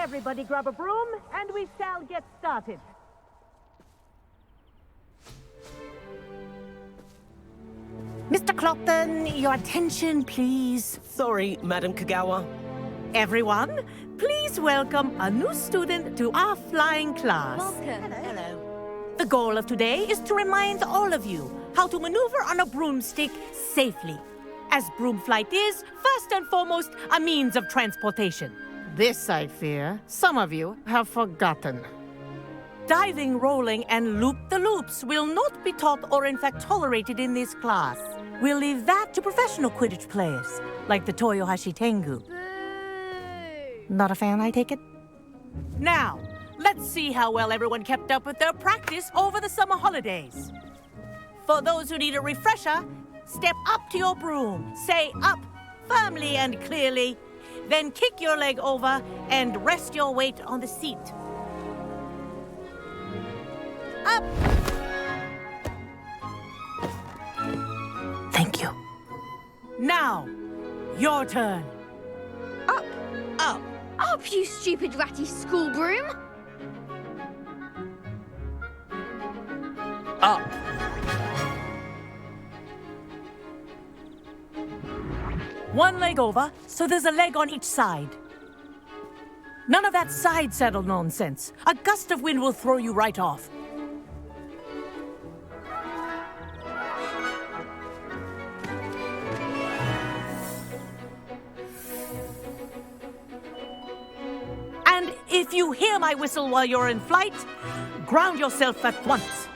Everybody grab a broom, and we shall get started. Mr. Clopton, your attention, please. Sorry, Madam Kagawa. Everyone, please welcome a new student to our flying class. Welcome. Hello. The goal of today is to remind all of you how to maneuver on a broomstick safely, as broom flight is, first and foremost, a means of transportation. This, I fear, some of you have forgotten. Diving, rolling, and loop-the-loops will not be taught or in fact tolerated in this class. We'll leave that to professional Quidditch players, like the Toyohashi Tengu. Boo! Not a fan, I take it? Now, let's see how well everyone kept up with their practice over the summer holidays. For those who need a refresher, step up to your broom, say up firmly and clearly, then kick your leg over and rest your weight on the seat. Up! Thank you. Now, your turn. Up! Up! Up, you stupid ratty school broom! Up! One leg over, so there's a leg on each side. None of that side saddle nonsense. A gust of wind will throw you right off. And if you hear my whistle while you're in flight, ground yourself at once.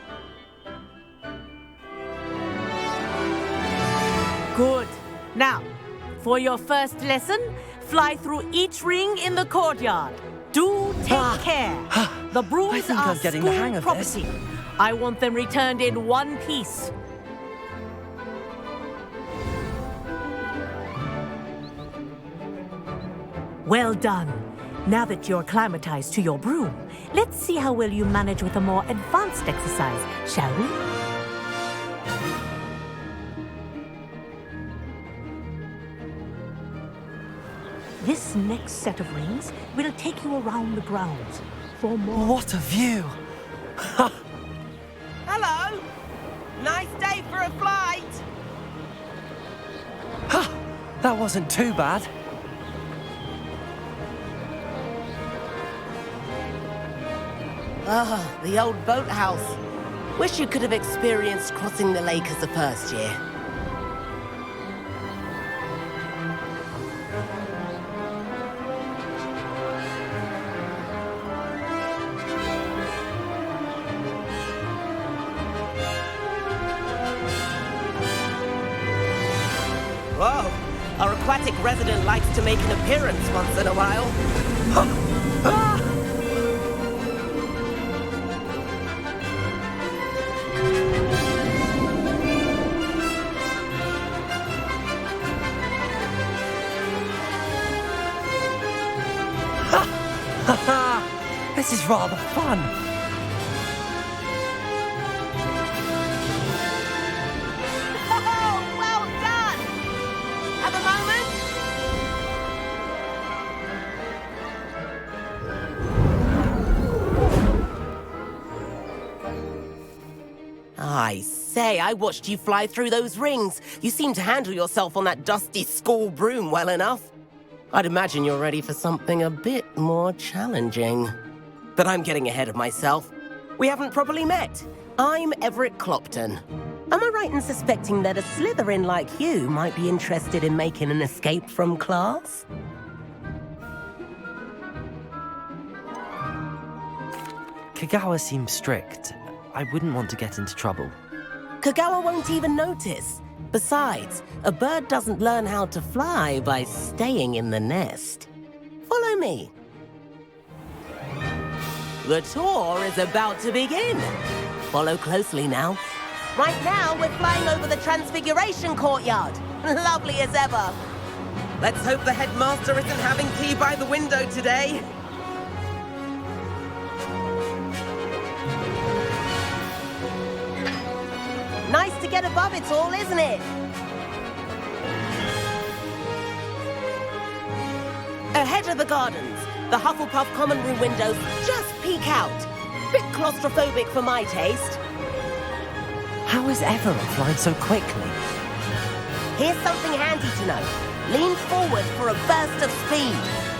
Good. Now, for your first lesson, fly through each ring in the courtyard. Do take care. The brooms think are I'm getting the hang school of this. property. I want them returned in one piece. Well done. Now that you're acclimatized to your broom, let's see how well you manage with a more advanced exercise, shall we? This next set of rings will take you around the grounds for more... What a view! Hello! Nice day for a flight! That wasn't too bad. Ah, the old boathouse. Wish you could have experienced crossing the lake as the first year. Whoa! Our aquatic resident likes to make an appearance once in a while. This is rather fun. Oh, well done! Have a moment? I say, I watched you fly through those rings. You seem to handle yourself on that dusty school broom well enough. I'd imagine you're ready for something a bit more challenging. But I'm getting ahead of myself. We haven't properly met. I'm Everett Clopton. Am I right in suspecting that a Slytherin like you might be interested in making an escape from class? Kagawa seems strict. I wouldn't want to get into trouble. Kagawa won't even notice. Besides, a bird doesn't learn how to fly by staying in the nest. Follow me. The tour is about to begin. Follow closely now. Right now, we're flying over the Transfiguration Courtyard. Lovely as ever. Let's hope the headmaster isn't having tea by the window today. Nice to get above it all, isn't it? Ahead of the gardens, The Hufflepuff common room windows just peek out. Bit claustrophobic for my taste. How is Everett flying so quickly? Here's something handy to know. Lean forward for a burst of speed.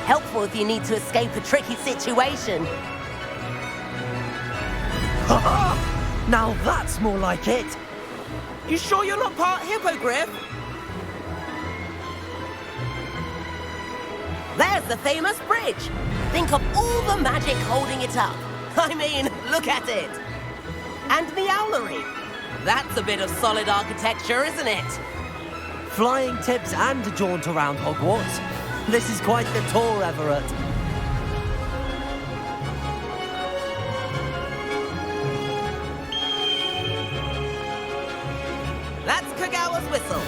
Helpful if you need to escape a tricky situation. Now that's more like it. You sure you're not part hippogriff? There's the famous bridge. Think of all the magic holding it up. I mean, look at it. And the owlery. That's a bit of solid architecture, isn't it? Flying tips and a jaunt around Hogwarts. This is quite the tour, Everett. That's Kagawa's whistle.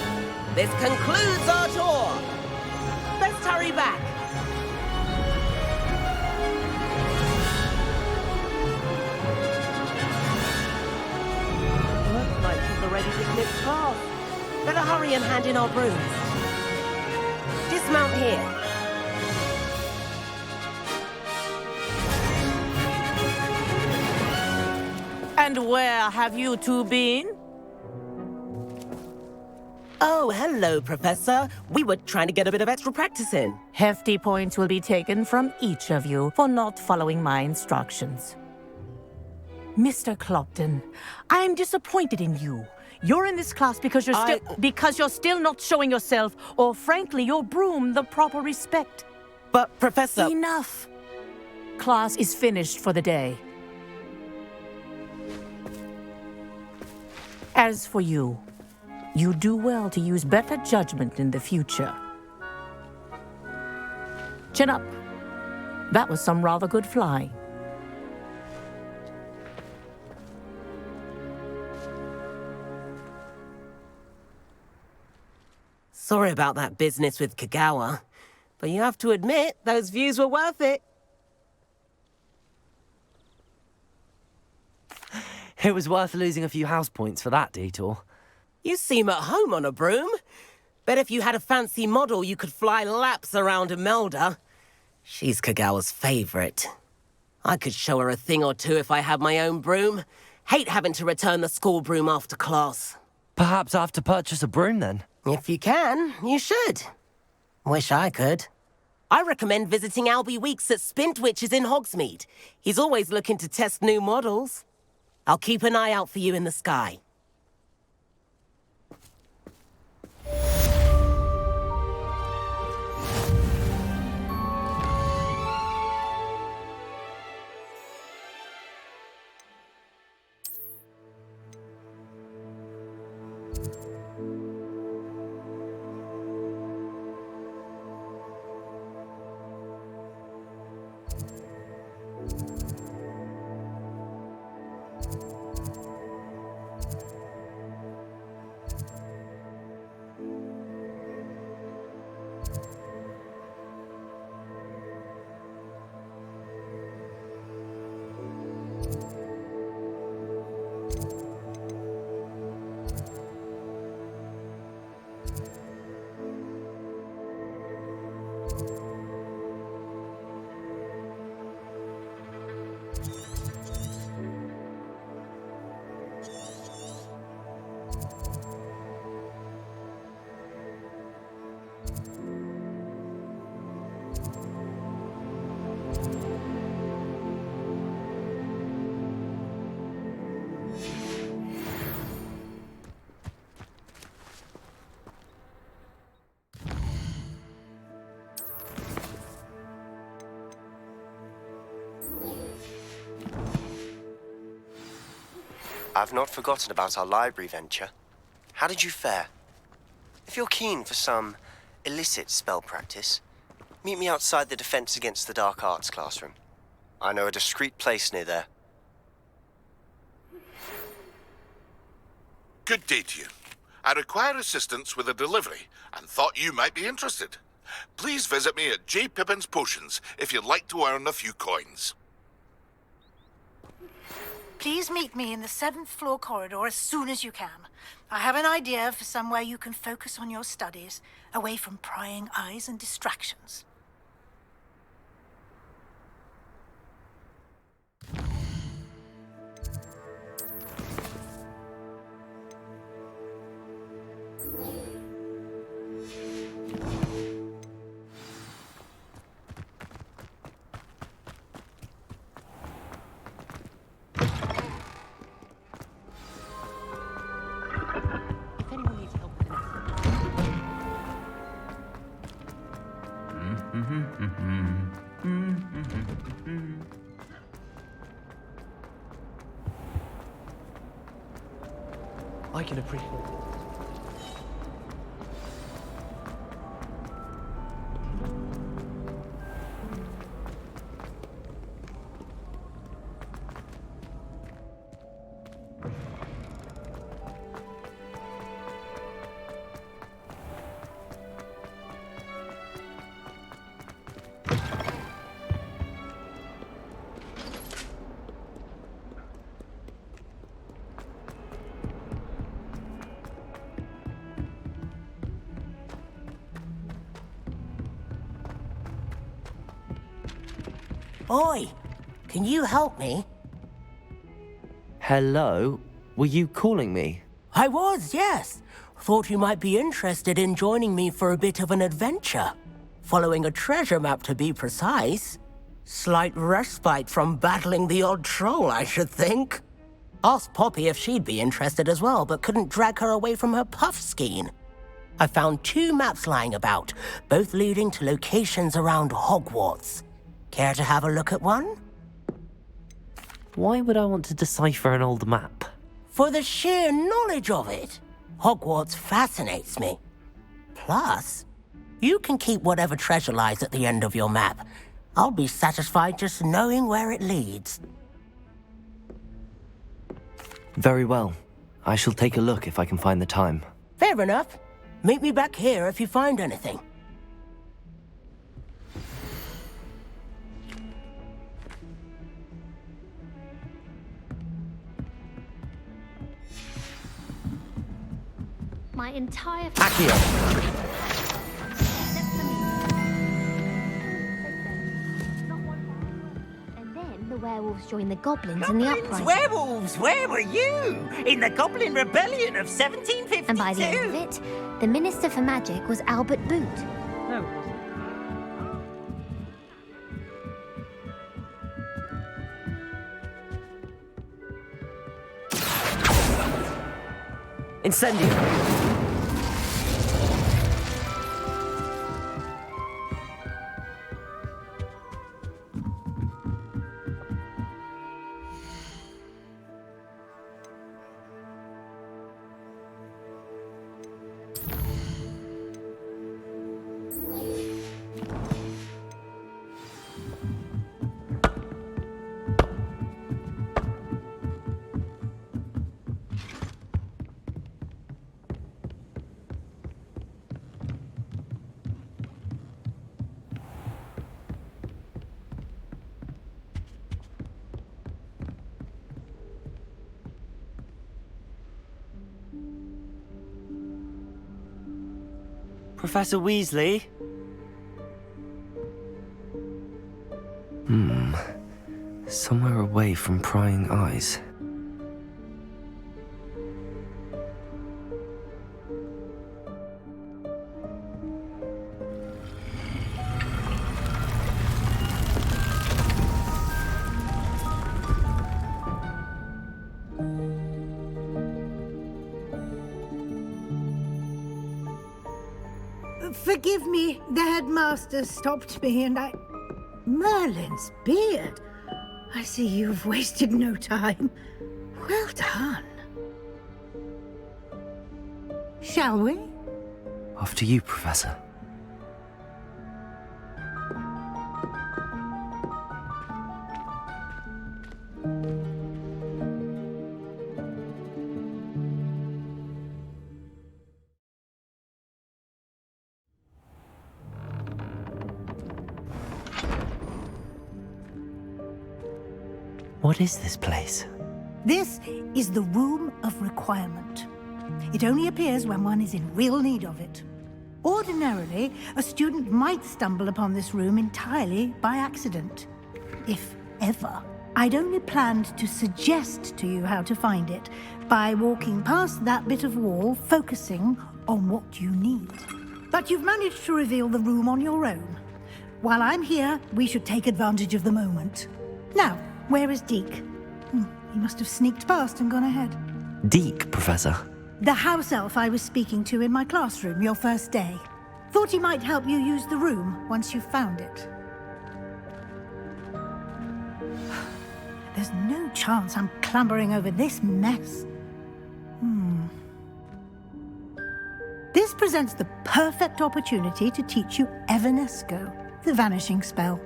This concludes our tour. Let's hurry back. Looks like she's already dismissed class. Better hurry and hand in our brooms. Dismount here. And where have you two been? Oh, hello, Professor. We were trying to get a bit of extra practice in. Hefty points will be taken from each of you for not following my instructions. Mr. Clopton, I'm disappointed in you. You're in this class because you're still not showing yourself, or frankly, your broom the proper respect. But, Professor... Enough. Class is finished for the day. As for you, you do well to use better judgment in the future. Chin up. That was some rather good flying. Sorry about that business with Kagawa, but you have to admit, those views were worth it. It was worth losing a few house points for that detour. You seem at home on a broom. Bet if you had a fancy model, you could fly laps around Imelda. She's Kagawa's favorite. I could show her a thing or two if I had my own broom. Hate having to return the school broom after class. Perhaps I have to purchase a broom then. If you can, you should. Wish I could. I recommend visiting Albie Weeks at Spintwitches in Hogsmeade. He's always looking to test new models. I'll keep an eye out for you in the sky. I've not forgotten about our library venture. How did you fare? If you're keen for some illicit spell practice, meet me outside the Defense Against the Dark Arts classroom. I know a discreet place near there. Good day to you. I require assistance with a delivery and thought you might be interested. Please visit me at J. Pippin's Potions if you'd like to earn a few coins. Please meet me in the 7th floor corridor as soon as you can. I have an idea for somewhere you can focus on your studies, away from prying eyes and distractions. I can appreciate it. Oi, can you help me? Hello? Were you calling me? I was, yes. Thought you might be interested in joining me for a bit of an adventure. Following a treasure map, to be precise. Slight respite from battling the odd troll, I should think. Asked Poppy if she'd be interested as well, but couldn't drag her away from her puff skein. I found 2 maps lying about, both leading to locations around Hogwarts. Care to have a look at one? Why would I want to decipher an old map? For the sheer knowledge of it. Hogwarts fascinates me. Plus, you can keep whatever treasure lies at the end of your map. I'll be satisfied just knowing where it leads. Very well. I shall take a look if I can find the time. Fair enough. Meet me back here if you find anything. My entire Accio! And then the werewolves joined the goblins in the uprising. Werewolves, where were you? In the Goblin Rebellion of 1752? And by the end of it, the Minister for Magic was Albert Boot. No. Incendio! Professor Weasley? Somewhere away from prying eyes. Forgive me, the headmaster stopped me and I... Merlin's beard. I see you've wasted no time. Well done. Shall we? After you, Professor. What is this place? This is the Room of Requirement. It only appears when one is in real need of it. Ordinarily, a student might stumble upon this room entirely by accident. If ever. I'd only planned to suggest to you how to find it by walking past that bit of wall, focusing on what you need. But you've managed to reveal the room on your own. While I'm here, we should take advantage of the moment. Now, where is Deke? He must have sneaked past and gone ahead. Deke, Professor. The house elf I was speaking to in my classroom your first day. Thought he might help you use the room once you've found it. There's no chance I'm clambering over this mess. This presents the perfect opportunity to teach you Evanesco, the vanishing spell.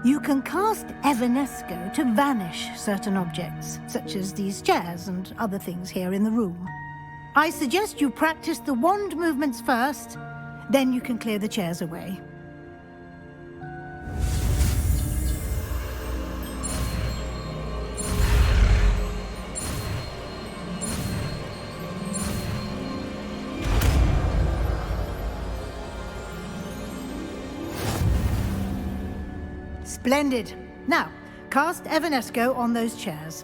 You can cast Evanesco to vanish certain objects, such as these chairs and other things here in the room. I suggest you practice the wand movements first, then you can clear the chairs away. Splendid. Now, cast Evanesco on those chairs.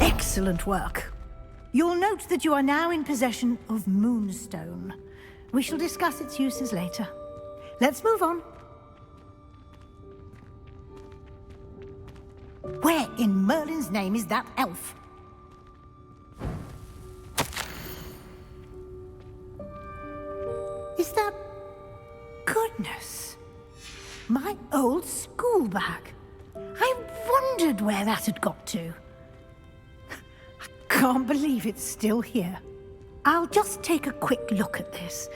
Excellent work. You'll note that you are now in possession of Moonstone. We shall discuss its uses later. Let's move on. Where in Merlin's name is that elf? Is that... Goodness. My old school bag. I wondered where that had got to. I can't believe it's still here. I'll just take a quick look at this.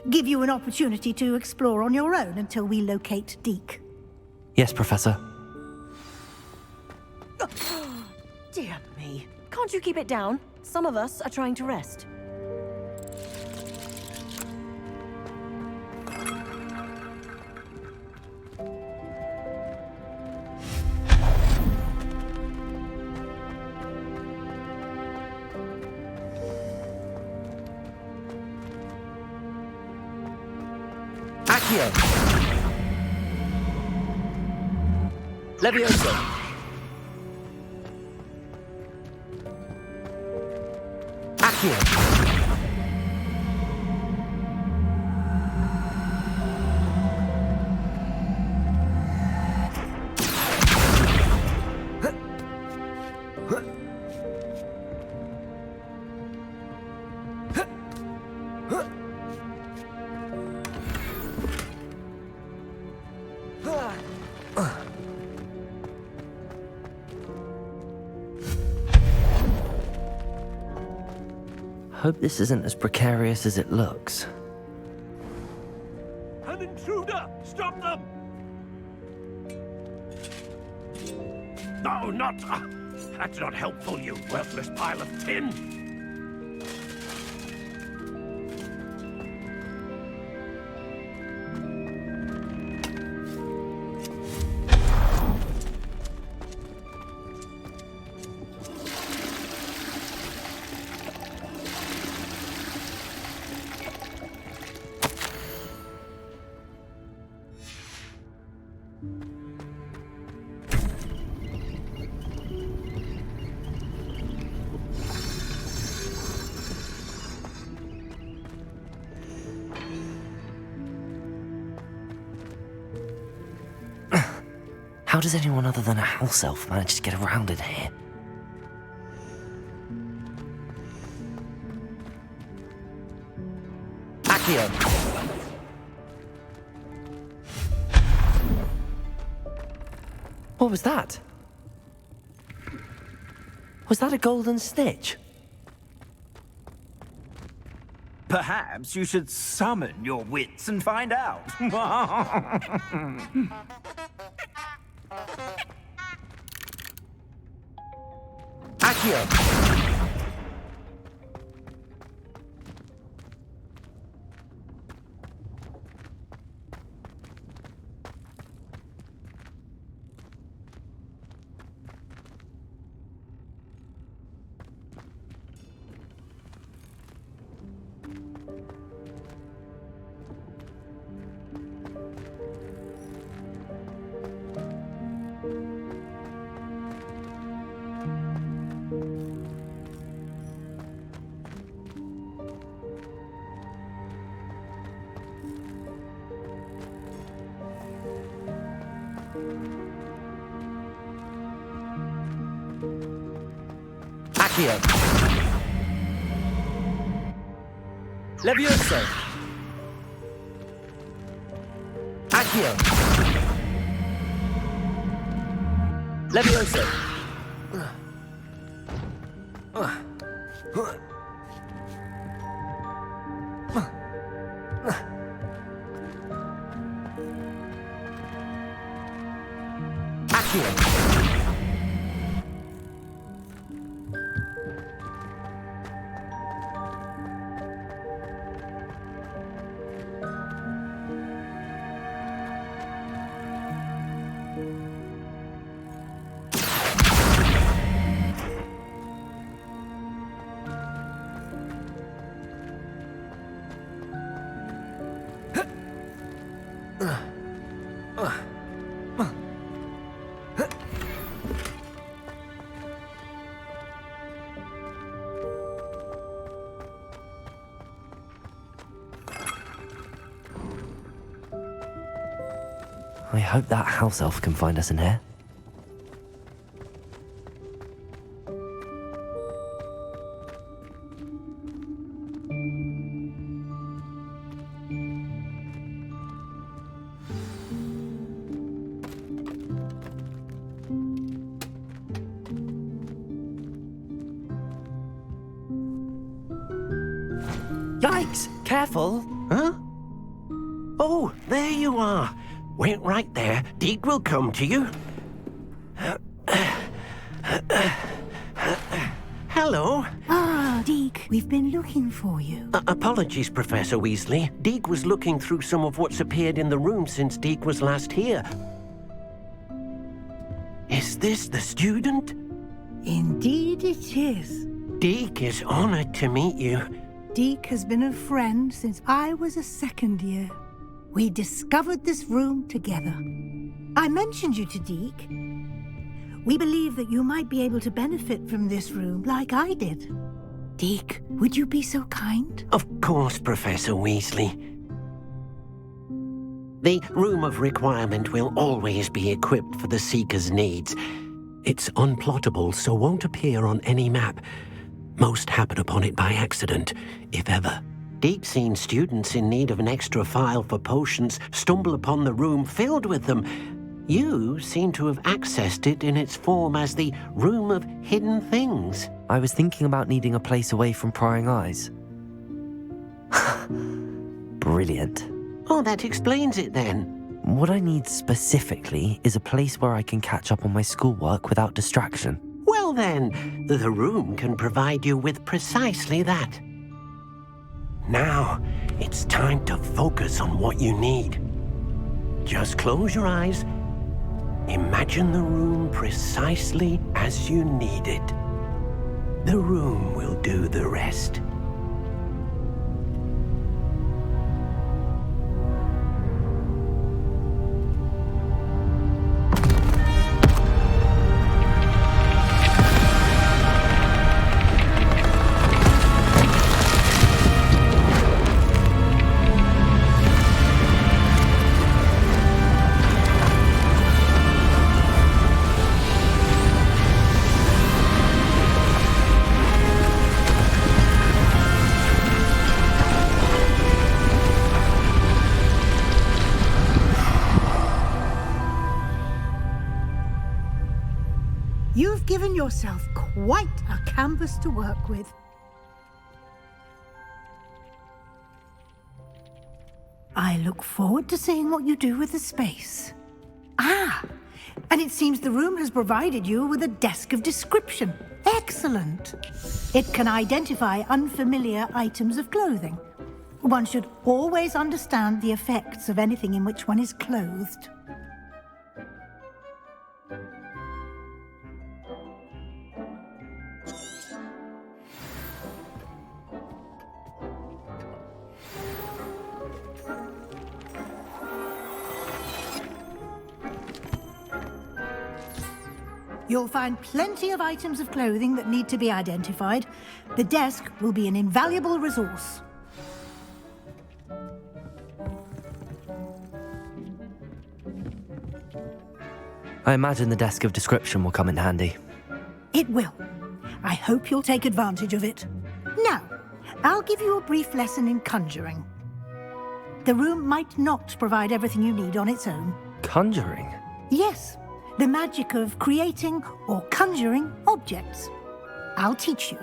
Give you an opportunity to explore on your own until we locate Deke. Yes, Professor. Dear me. Can't you keep it down? Some of us are trying to rest. Accio! Levioso! Accio! Hope this isn't as precarious as it looks. An intruder! Stop them! No, not... that's not helpful, you worthless pile of tin! How does anyone other than a house elf manage to get around in here? Accio! What was that? Was that a golden snitch? Perhaps you should summon your wits and find out. Accio! Accio. Levioso. Accio. Levioso. Accio. I hope that house elf can find us in here. Yikes! Careful! Huh? Oh, there you are. Wait right there. Deke will come to you. Hello. Ah, Deke, we've been looking for you. Apologies, Professor Weasley. Deke was looking through some of what's appeared in the room since Deke was last here. Is this the student? Indeed it is. Deke is honored to meet you. Deke has been a friend since I was a second year. We discovered this room together. I mentioned you to Deke. We believe that you might be able to benefit from this room like I did. Deke, would you be so kind? Of course, Professor Weasley. The Room of Requirement will always be equipped for the Seeker's needs. It's unplottable, so won't appear on any map. Most happen upon it by accident, if ever. Deke's seen students in need of an extra file for potions stumble upon the room filled with them. You seem to have accessed it in its form as the Room of Hidden Things. I was thinking about needing a place away from prying eyes. Brilliant. Oh, that explains it then. What I need specifically is a place where I can catch up on my schoolwork without distraction. Well then, the room can provide you with precisely that. Now, it's time to focus on what you need. Just close your eyes. Imagine the room precisely as you need it. The room will do the rest. You've given yourself quite a canvas to work with. I look forward to seeing what you do with the space. Ah, and it seems the room has provided you with a desk of description. Excellent. It can identify unfamiliar items of clothing. One should always understand the effects of anything in which one is clothed. You'll find plenty of items of clothing that need to be identified. The desk will be an invaluable resource. I imagine the desk of description will come in handy. It will. I hope you'll take advantage of it. Now, I'll give you a brief lesson in conjuring. The room might not provide everything you need on its own. Conjuring? Yes, the magic of creating or conjuring objects. I'll teach you.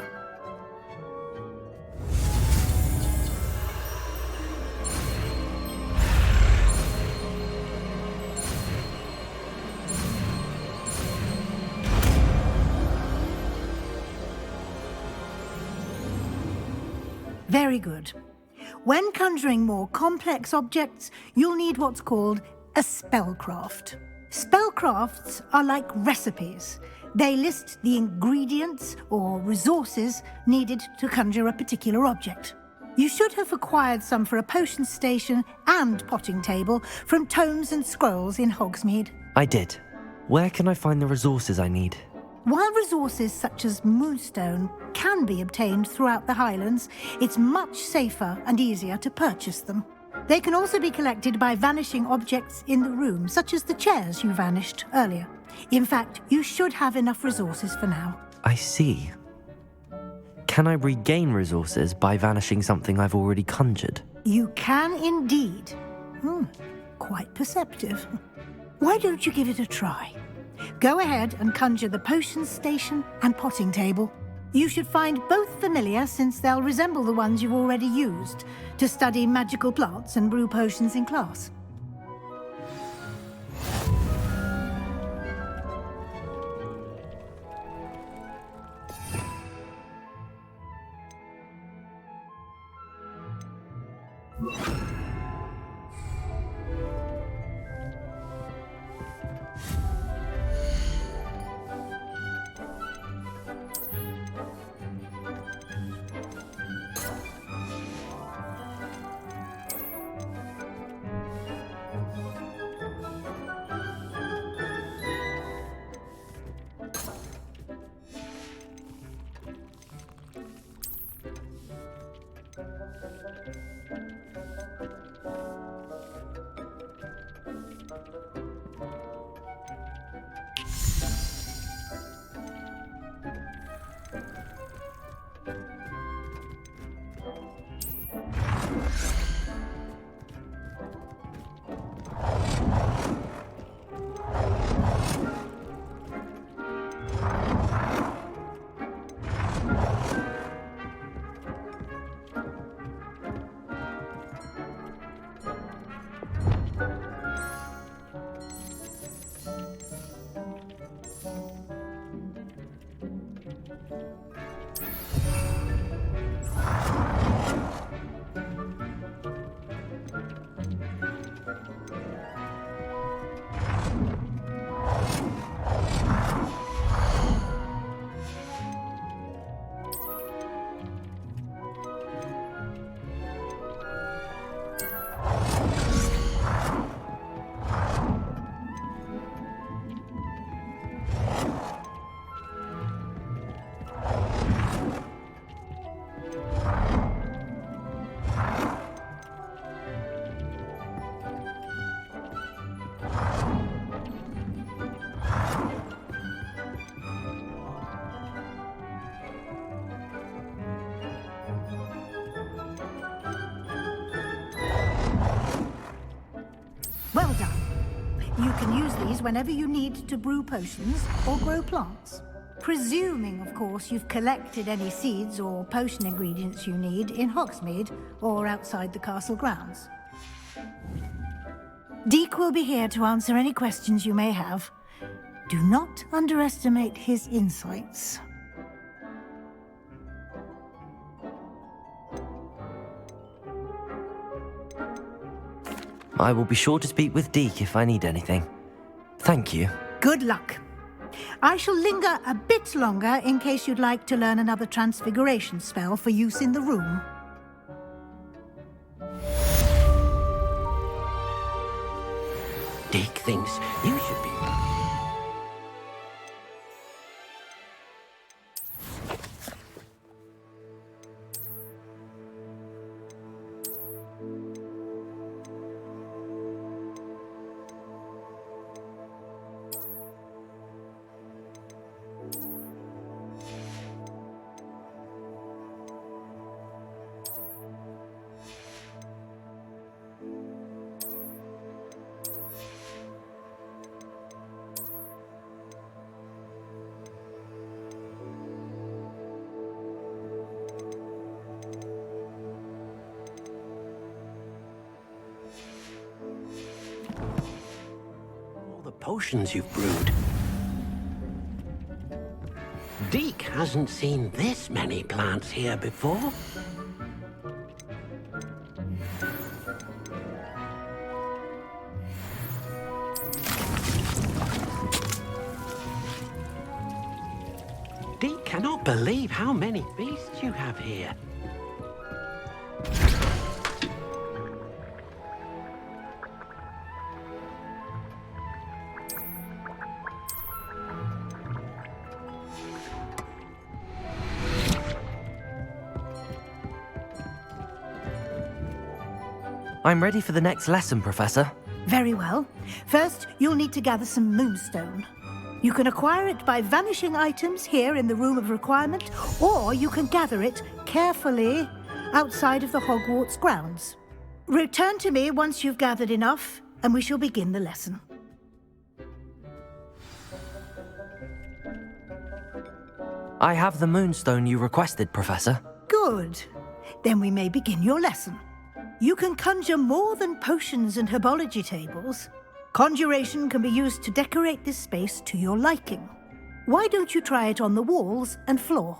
Very good. When conjuring more complex objects, you'll need what's called a spellcraft. Spellcrafts are like recipes. They list the ingredients or resources needed to conjure a particular object. You should have acquired some for a potion station and potting table from tomes and scrolls in Hogsmeade. I did. Where can I find the resources I need? While resources such as moonstone can be obtained throughout the Highlands, it's much safer and easier to purchase them. They can also be collected by vanishing objects in the room, such as the chairs you vanished earlier. In fact, you should have enough resources for now. I see. Can I regain resources by vanishing something I've already conjured? You can indeed. Quite perceptive. Why don't you give it a try? Go ahead and conjure the potion station and potting table. You should find both familiar, since they'll resemble the ones you've already used to study magical plants and brew potions in class. Well done. You can use these whenever you need to brew potions or grow plants. Presuming, of course, you've collected any seeds or potion ingredients you need in Hogsmeade or outside the castle grounds. Deke will be here to answer any questions you may have. Do not underestimate his insights. I will be sure to speak with Deke if I need anything. Thank you. Good luck. I shall linger a bit longer in case you'd like to learn another transfiguration spell for use in the room. Deke thinks you should be... potions you've brewed. Deke hasn't seen this many plants here before. Deke cannot believe how many beasts you have here. I'm ready for the next lesson, Professor. Very well. First, you'll need to gather some moonstone. You can acquire it by vanishing items here in the Room of Requirement, or you can gather it carefully outside of the Hogwarts grounds. Return to me once you've gathered enough, and we shall begin the lesson. I have the moonstone you requested, Professor. Good. Then we may begin your lesson. You can conjure more than potions and herbology tables. Conjuration can be used to decorate this space to your liking. Why don't you try it on the walls and floor?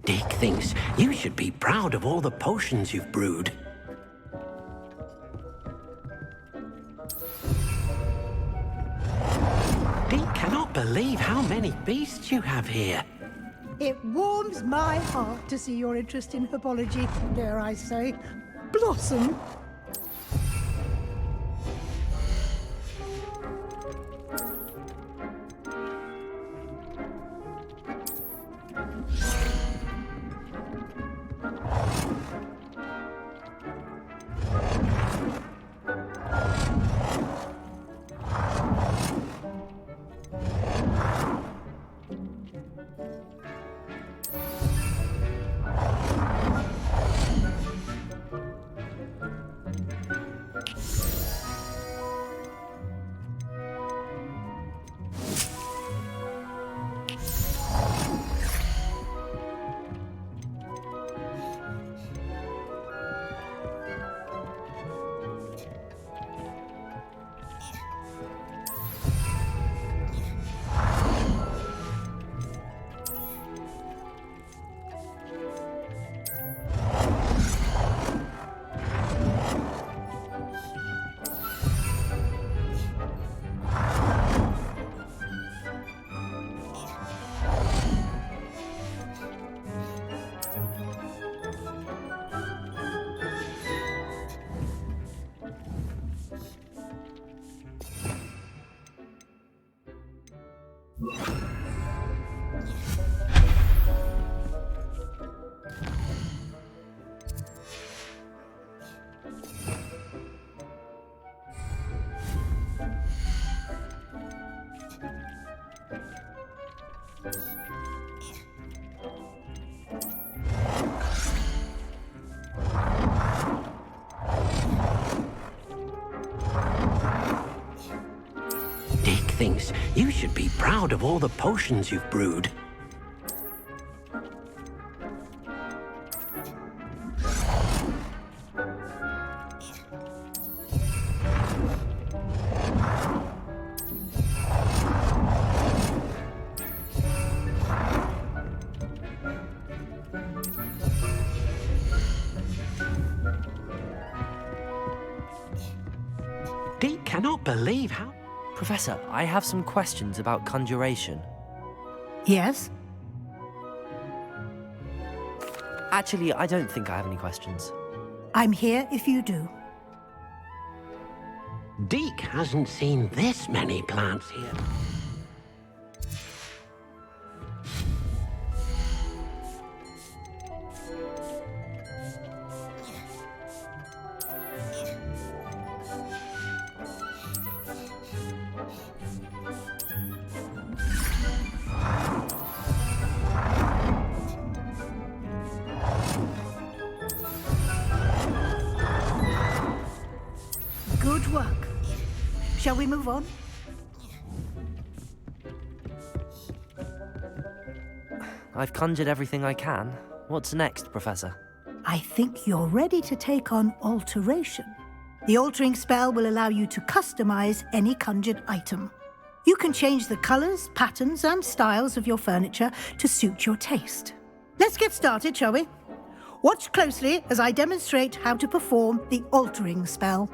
Deke thinks you should be proud of all the potions you've brewed. Deke cannot believe how many beasts you have here. It warms my heart to see your interest in herbology, dare I say, blossom. Deke thinks you should be proud of all the potions you've brewed. believe how... Professor, I have some questions about conjuration. Yes? Actually, I don't think I have any questions. I'm here if you do. Deke hasn't seen this many plants here. Good work. Shall we move on? I've conjured everything I can. What's next, Professor? I think you're ready to take on alteration. The altering spell will allow you to customize any conjured item. You can change the colors, patterns, and styles of your furniture to suit your taste. Let's get started, shall we? Watch closely as I demonstrate how to perform the altering spell.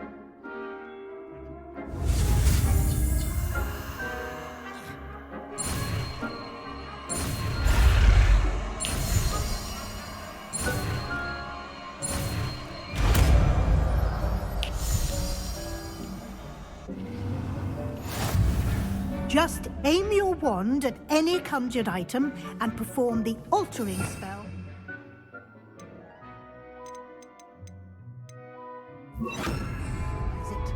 Just aim your wand at any conjured item and perform the altering spell. Is it?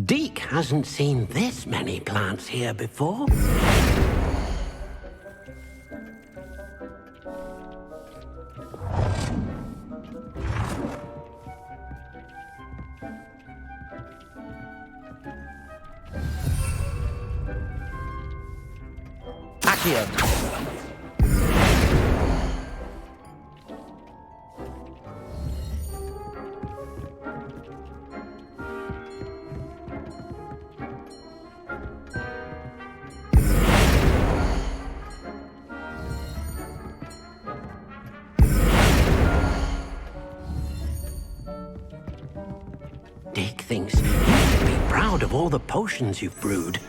Deke hasn't seen this many plants here before. Accio. Deke thinks you should be proud of all the potions you've brewed.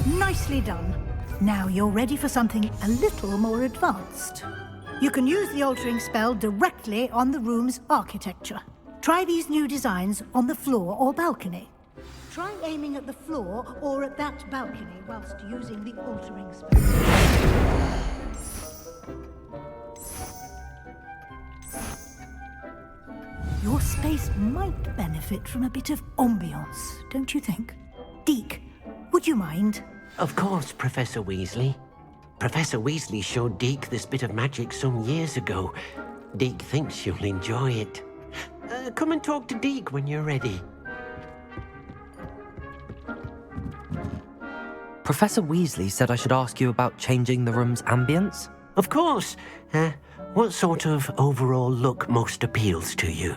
Nicely done. Now you're ready for something a little more advanced. You can use the altering spell directly on the room's architecture. Try these new designs on the floor or balcony. Try aiming at the floor or at that balcony whilst using the altering spell. Your space might benefit from a bit of ambiance, don't you think? Deke, would you mind? Of course, Professor Weasley. Professor Weasley showed Deke this bit of magic some years ago. Deke thinks you'll enjoy it. Come and talk to Deke when you're ready. Professor Weasley said I should ask you about changing the room's ambience? Of course. What sort of overall look most appeals to you?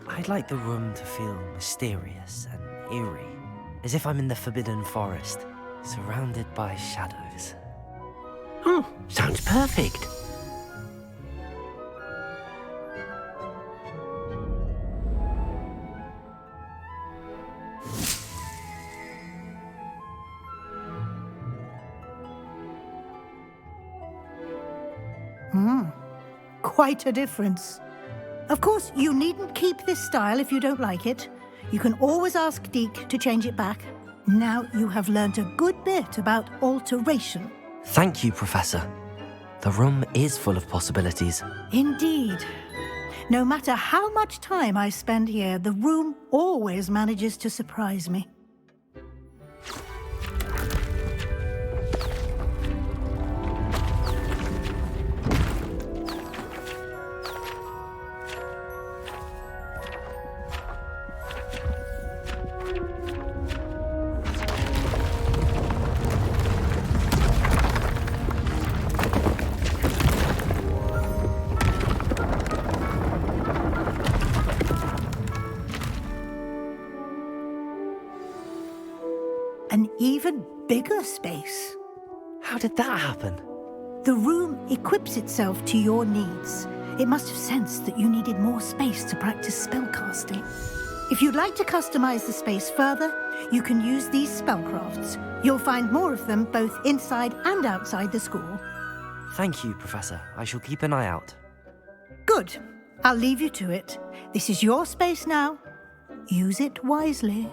I I'd like the room to feel mysterious and eerie, as if I'm in the Forbidden Forest, surrounded by shadows. Oh, sounds perfect. Quite a difference. Of course, you needn't keep this style if you don't like it. You can always ask Deke to change it back. Now you have learnt a good bit about alteration. Thank you, Professor. The room is full of possibilities. Indeed. No matter how much time I spend here, the room always manages to surprise me. An even bigger space. How did that happen? The room equips itself to your needs. It must have sensed that you needed more space to practice spellcasting. If you'd like to customize the space further, you can use these spellcrafts. You'll find more of them both inside and outside the school. Thank you, Professor. I shall keep an eye out. Good. I'll leave you to it. This is your space now. Use it wisely.